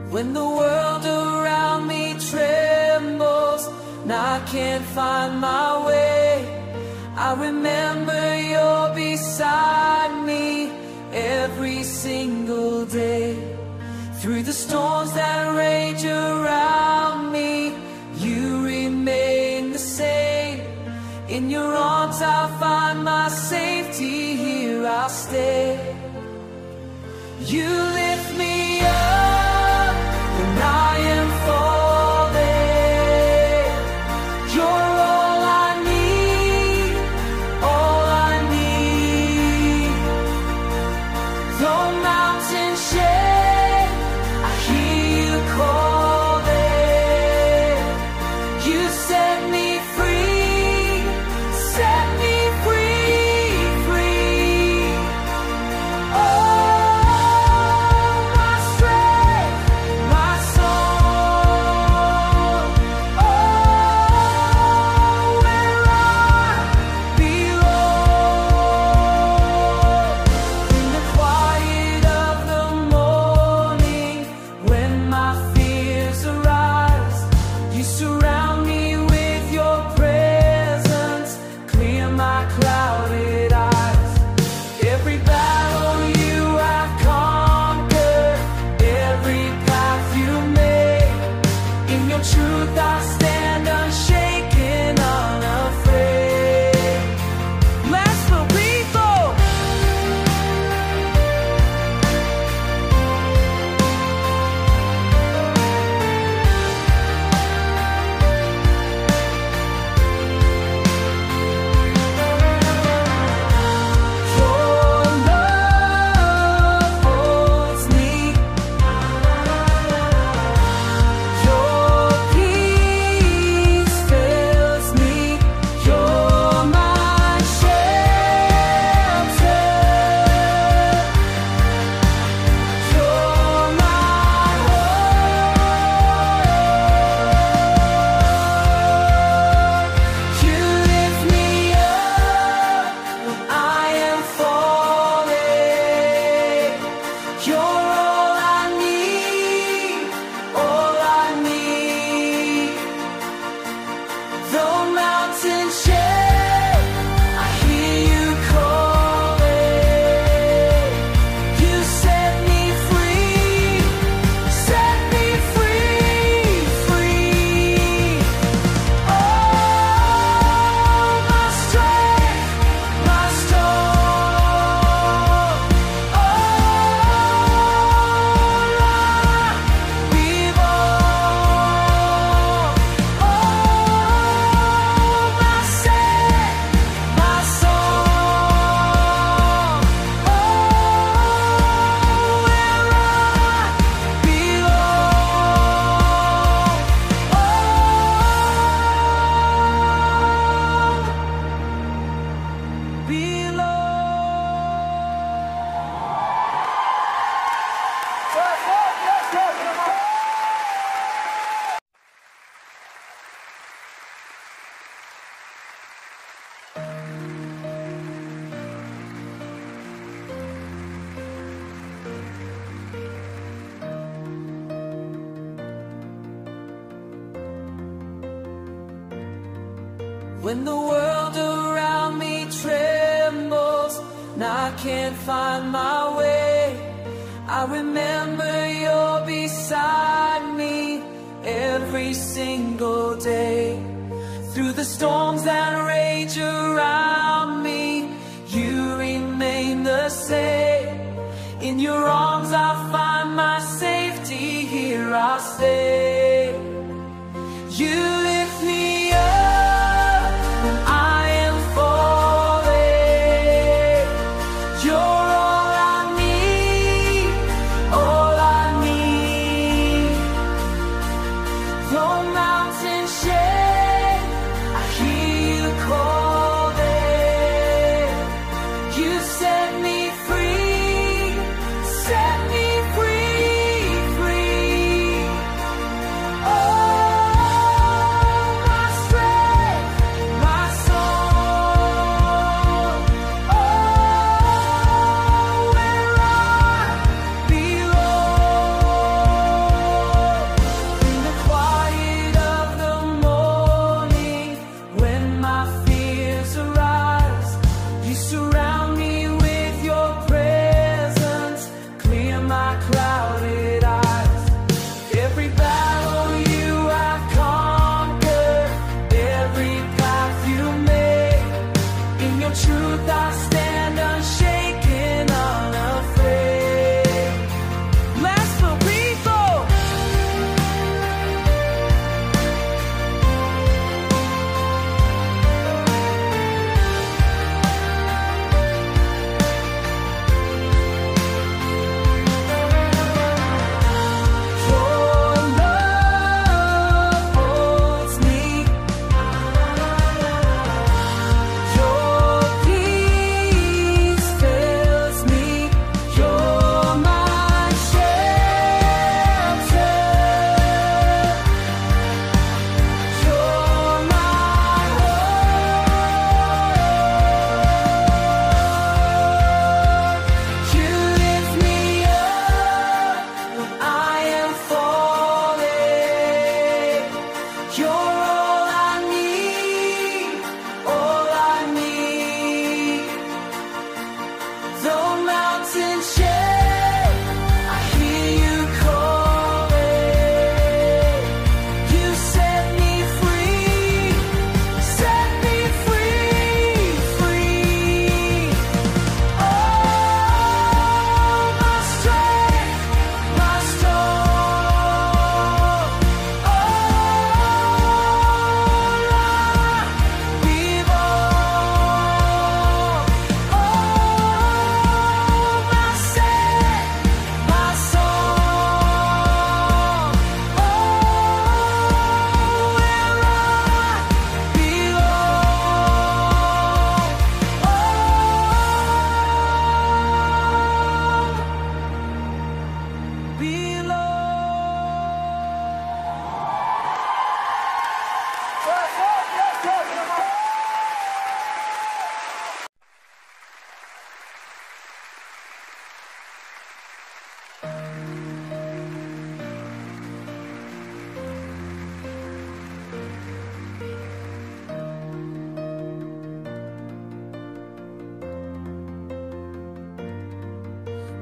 When the world around me trembles and I can't find my way, I remember you're beside me every single day. Through the storms that rage around me, you remain the same. In your arms I'll find my safety, here I'll stay. You lift me up when I am falling. You're all I need, all I need. Though mountains shake, I hear you calling. You set me free, set me free, free. Oh, when the world around me trembles and I can't find my way, I remember you're beside me every single day. Through the storms that rage around me, you remain the same. In your arms I'll find my safety, here I'll stay. You lift me up when I am falling. You're all I need, all I need. Though mountains shake, I hear you calling. You set me free, set me free, free. Oh,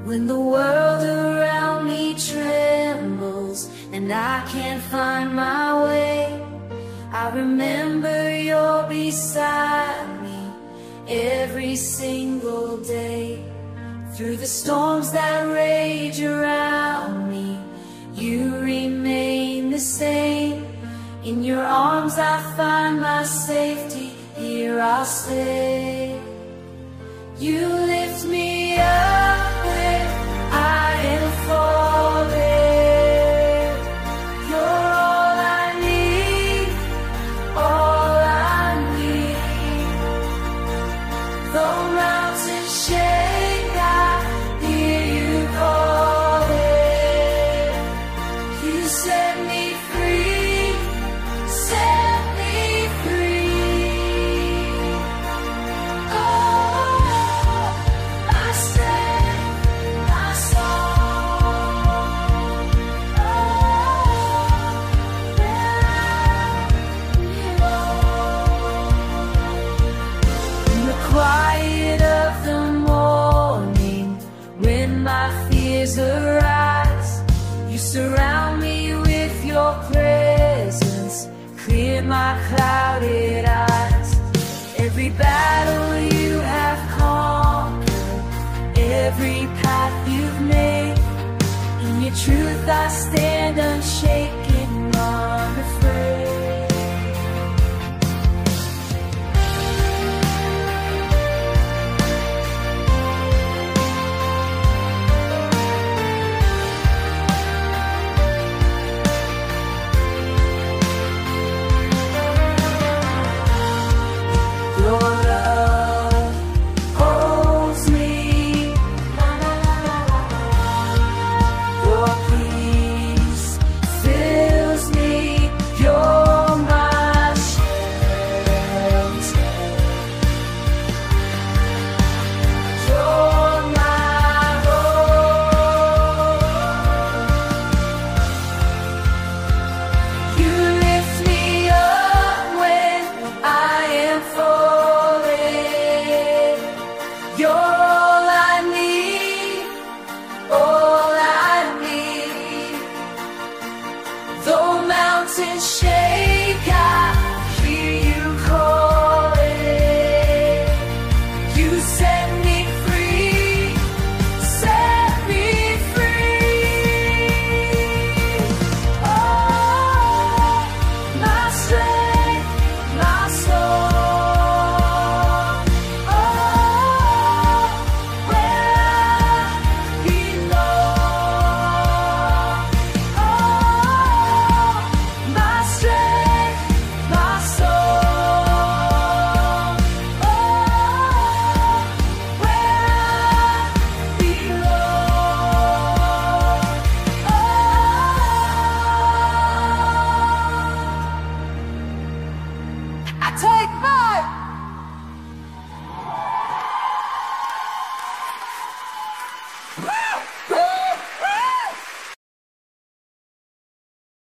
When the world around me trembles and I can't find my way, I remember you're beside me every single day. Through the storms that rage around me, you remain the same. In your arms I find my safety, here I'll stay. You lift me up when I am falling. You're all I need, all I need. Though mountains shake, I hear you calling. You set me free, set me free. Oh, my strength, my song. Oh, where I belong. In the quiet of the morning, when my fears arise, you surround me with your presence, clear my clouded eyes. Every battle you have conquered, every path you've made, in your truth I stand unshaken.